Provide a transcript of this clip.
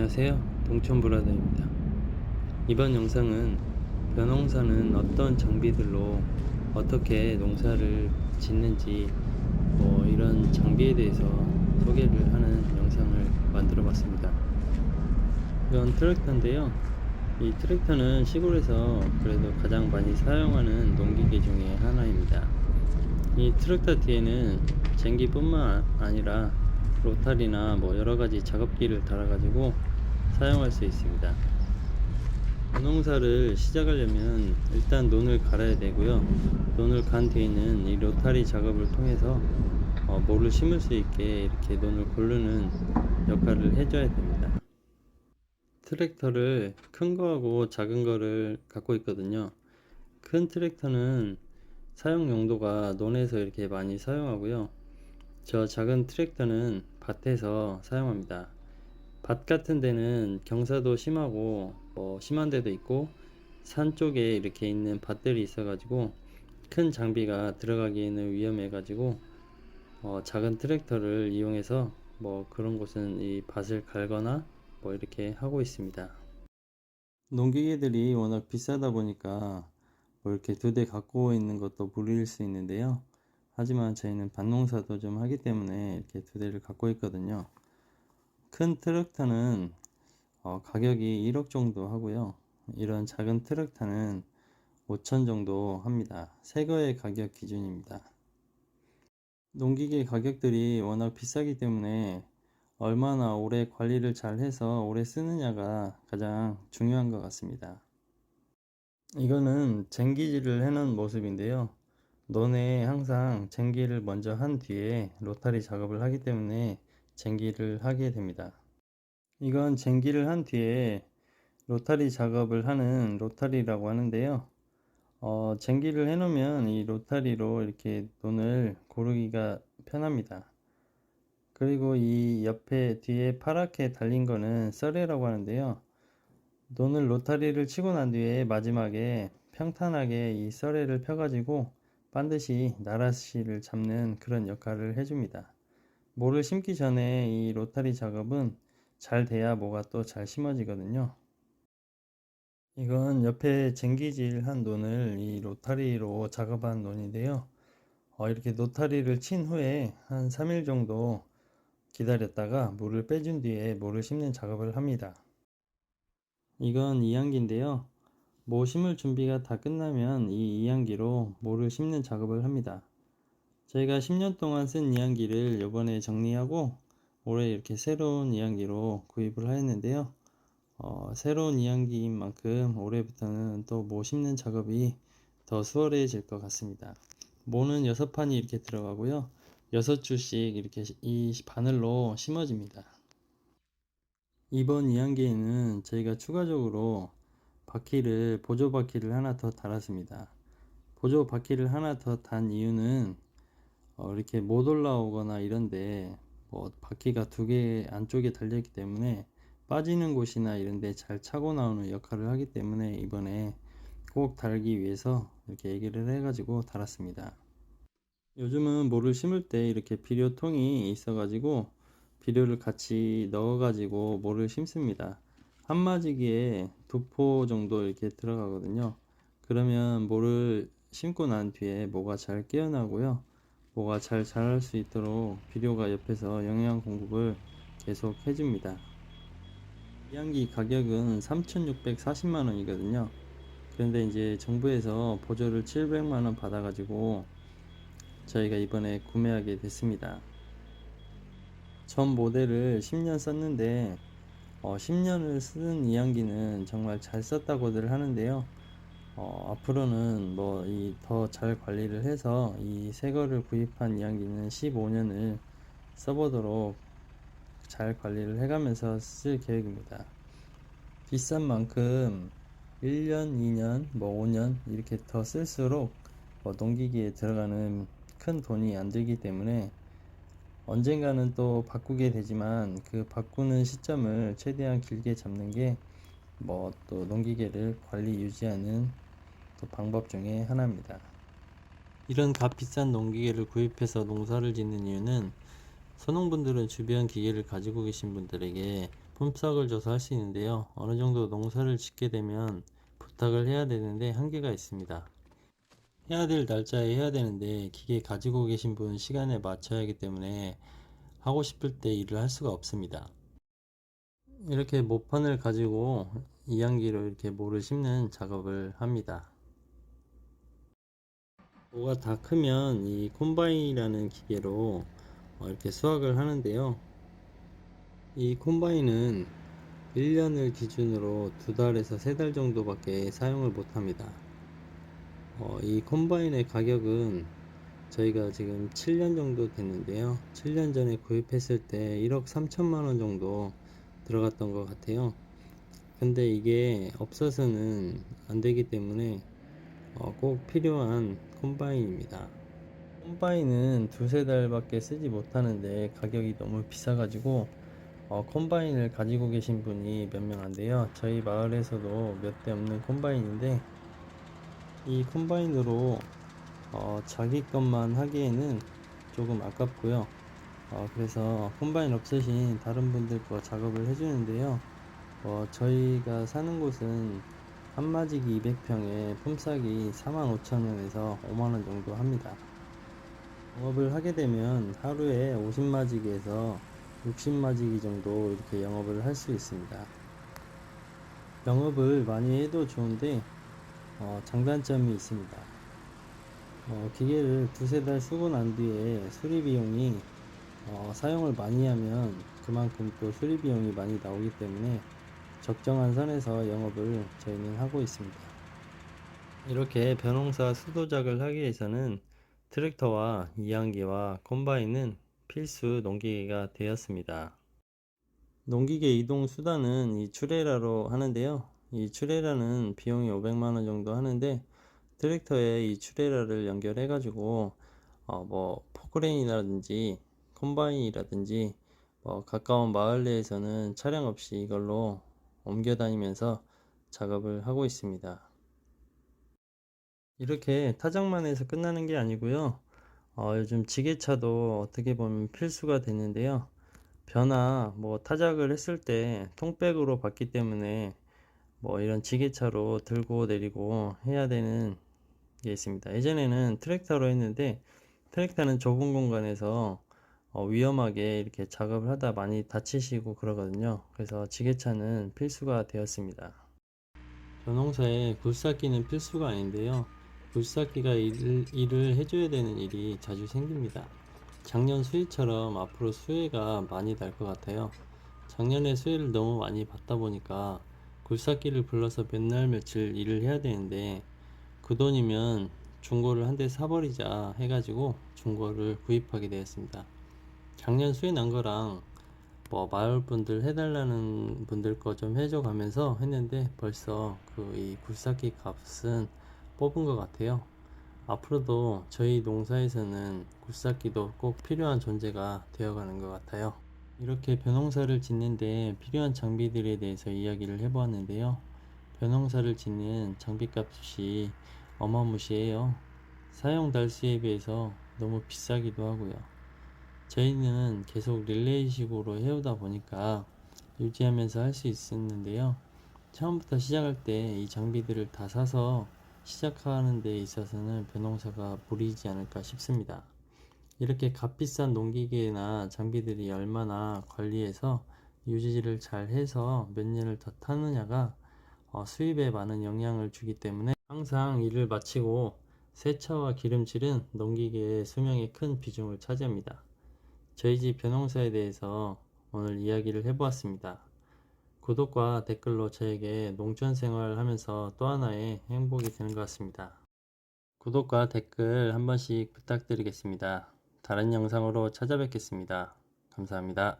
안녕하세요, 동촌브라더입니다. 이번 영상은 벼농사는 어떤 장비들로 어떻게 농사를 짓는지 이런 장비에 대해서 소개를 하는 영상을 만들어 봤습니다. 이건 트랙터인데요. 이 트랙터는 시골에서 그래도 가장 많이 사용하는 농기계 중에 하나입니다. 이 트랙터 뒤에는 쟁기뿐만 아니라 로타리나 여러가지 작업기를 달아가지고 사용할 수 있습니다. 농사를 시작하려면 일단 논을 갈아야 되고요. 논을 간 뒤에는 이 로타리 작업을 통해서 모를 심을 수 있게 이렇게 논을 고르는 역할을 해줘야 됩니다. 트랙터를 큰 거하고 작은 거를 갖고 있거든요. 큰 트랙터는 사용 용도가 논에서 이렇게 많이 사용하고요. 저 작은 트랙터는 밭에서 사용합니다. 밭 같은 데는 경사도 심하고 심한 데도 있고 산 쪽에 이렇게 있는 밭들이 있어 가지고 큰 장비가 들어가기에는 위험해 가지고 작은 트랙터를 이용해서 그런 곳은 이 밭을 갈거나 이렇게 하고 있습니다. 농기계들이 워낙 비싸다 보니까 이렇게 두 대 갖고 있는 것도 무리일 수 있는데요. 하지만 저희는 밭농사도 좀 하기 때문에 이렇게 두 대를 갖고 있거든요. 큰 트랙터는 가격이 1억 정도 하고요. 이런 작은 트랙터는 5천 정도 합니다. 새거의 가격 기준입니다. 농기계 가격들이 워낙 비싸기 때문에 얼마나 오래 관리를 잘 해서 오래 쓰느냐가 가장 중요한 것 같습니다. 이거는 쟁기질을 해놓은 모습인데요. 논에 항상 쟁기를 먼저 한 뒤에 로타리 작업을 하기 때문에 쟁기를 하게 됩니다. 이건 쟁기를 한 뒤에 로타리 작업을 하는 로타리라고 하는데요. 쟁기를 해 놓으면 이 로타리로 이렇게 논을 고르기가 편합니다. 그리고 이 옆에 뒤에 파랗게 달린 거는 썰애라고 하는데요. 논을 로타리를 치고 난 뒤에 마지막에 평탄하게 이 썰애를 펴가지고 반드시 나라시를 잡는 그런 역할을 해줍니다. 모를 심기 전에 이 로타리 작업은 잘 돼야 모가 또 잘 심어지거든요. 이건 옆에 쟁기질 한 논을 이 로타리로 작업한 논인데요. 이렇게 로타리를 친 후에 한 3일 정도 기다렸다가 물을 빼준 뒤에 모를 심는 작업을 합니다. 이건 이항기인데요. 모 심을 준비가 다 끝나면 이 이항기로 모를 심는 작업을 합니다. 저희가 10년 동안 쓴 이항기를 이번에 정리하고 올해 이렇게 새로운 이항기로 구입을 하였는데요. 새로운 이항기인 만큼 올해부터는 또 모 심는 작업이 더 수월해질 것 같습니다. 모는 6판이 이렇게 들어가고요. 6줄씩 이렇게 이 바늘로 심어집니다. 이번 이항기에는 저희가 추가적으로 바퀴를 보조 바퀴를 하나 더 달았습니다. 보조 바퀴를 하나 더 단 이유는 이렇게 못 올라오거나 이런데 바퀴가 두 개 안쪽에 달려있기 때문에 빠지는 곳이나 이런데 잘 차고 나오는 역할을 하기 때문에 이번에 꼭 달기 위해서 이렇게 얘기를 해가지고 달았습니다. 요즘은 모를 심을 때 이렇게 비료통이 있어 가지고 비료를 같이 넣어 가지고 모를 심습니다. 한 마지기에 2포 정도 이렇게 들어가거든요. 그러면 모를 심고 난 뒤에 모가 잘 깨어나고요. 모가 잘 자랄 수 있도록 비료가 옆에서 영양 공급을 계속 해줍니다. 이항기 가격은 3,640만 원이거든요. 그런데 이제 정부에서 보조를 700만 원 받아가지고 저희가 이번에 구매하게 됐습니다. 전 모델을 10년 썼는데 10년을 쓰는 이항기는 정말 잘 썼다고들 하는데요. 앞으로는 더 잘 관리를 해서 이 새거를 구입한 이항기는 15년을 써보도록 잘 관리를 해가면서 쓸 계획입니다. 비싼 만큼 1년, 2년, 5년 이렇게 더 쓸수록 농기기에 들어가는 큰 돈이 안 들기 때문에 언젠가는 또 바꾸게 되지만 그 바꾸는 시점을 최대한 길게 잡는 게 또 농기계를 관리 유지하는 또 방법 중에 하나입니다. 이런 값비싼 농기계를 구입해서 농사를 짓는 이유는 소농분들은 주변 기계를 가지고 계신 분들에게 품삯을 줘서 할 수 있는데요. 어느 정도 농사를 짓게 되면 부탁을 해야 되는데 한계가 있습니다. 해야 될 날짜에 해야 되는데 기계 가지고 계신 분 시간에 맞춰야 하기 때문에 하고 싶을 때 일을 할 수가 없습니다. 이렇게 모판을 가지고 이양기로 이렇게 모를 심는 작업을 합니다. 모가 다 크면 이 콤바인이라는 기계로 이렇게 수확을 하는데요. 이 콤바인은 1년을 기준으로 2달에서 3달 정도밖에 사용을 못합니다. 이 콤바인의 가격은 저희가 지금 7년 정도 됐는데요. 7년 전에 구입했을 때 1억 3천만 원 정도 들어갔던 것 같아요. 근데 이게 없어서는 안 되기 때문에 꼭 필요한 콤바인입니다. 콤바인은 2~3달 밖에 쓰지 못하는데 가격이 너무 비싸가지고 콤바인을 가지고 계신 분이 몇 명 안 돼요. 저희 마을에서도 몇 대 없는 콤바인인데 이 콤바인으로 자기 것만 하기에는 조금 아깝고요. 그래서 콤바인 없으신 다른 분들 거 작업을 해주는데요. 저희가 사는 곳은 한마지기 200평에 품삯이 45,000원에서 5만원 정도 합니다. 영업을 하게 되면 하루에 50마지기에서 60마지기 정도 이렇게 영업을 할 수 있습니다. 영업을 많이 해도 좋은데 장단점이 있습니다. 기계를 2~3달 쓰고 난 뒤에 수리 비용이 사용을 많이 하면 그만큼 또 수리 비용이 많이 나오기 때문에 적정한 선에서 영업을 저희는 하고 있습니다. 이렇게 벼농사 수도작을 하기 위해서는 트랙터와 이양기와 콤바인은 필수 농기계가 되었습니다. 농기계 이동 수단은 이 추레라로 하는데요. 이 추레라는 비용이 500만원 정도 하는데 트랙터에 이 추레라를 연결해 가지고 포크레인이라든지 콤바인이라든지 가까운 마을 내에서는 차량 없이 이걸로 옮겨 다니면서 작업을 하고 있습니다. 이렇게 타작만 해서 끝나는 게 아니고요. 요즘 지게차도 어떻게 보면 필수가 됐는데요. 벼나 타작을 했을 때 통백으로 받기 때문에 이런 지게차로 들고 내리고 해야 되는 게 있습니다. 예전에는 트랙터로 했는데 트랙터는 좁은 공간에서 위험하게 이렇게 작업을 하다 많이 다치시고 그러거든요. 그래서 지게차는 필수가 되었습니다. 벼농사에 굴삭기는 필수가 아닌데요. 굴삭기가 일을 해줘야 되는 일이 자주 생깁니다. 작년 수해처럼 앞으로 수해가 많이 날 것 같아요. 작년에 수해를 너무 많이 받다 보니까 굴삭기를 불러서 맨날 며칠 일을 해야 되는데 그 돈이면 중고를 한 대 사버리자 해가지고 중고를 구입하게 되었습니다. 작년 수해 난 거랑 마을 분들 해달라는 분들 거 좀 해줘 가면서 했는데 벌써 이 굴삭기 값은 뽑은 것 같아요. 앞으로도 저희 농사에서는 굴삭기도 꼭 필요한 존재가 되어가는 것 같아요. 이렇게 벼농사를 짓는데 필요한 장비들에 대해서 이야기를 해보았는데요. 벼농사를 짓는 장비값이 어마무시해요. 사용 달수에 비해서 너무 비싸기도 하고요. 저희는 계속 릴레이식으로 해오다 보니까 유지하면서 할 수 있었는데요. 처음부터 시작할 때 이 장비들을 다 사서 시작하는 데 있어서는 벼농사가 무리지 않을까 싶습니다. 이렇게 값비싼 농기계나 장비들이 얼마나 관리해서 유지를 잘 해서 몇 년을 더 타느냐가 수입에 많은 영향을 주기 때문에 항상 일을 마치고 세차와 기름칠은 농기계의 수명에 큰 비중을 차지합니다. 저희 집 벼농사에 대해서 오늘 이야기를 해보았습니다. 구독과 댓글로 저에게 농촌생활 하면서 또 하나의 행복이 되는 것 같습니다. 구독과 댓글 한 번씩 부탁드리겠습니다. 다른 영상으로 찾아뵙겠습니다. 감사합니다.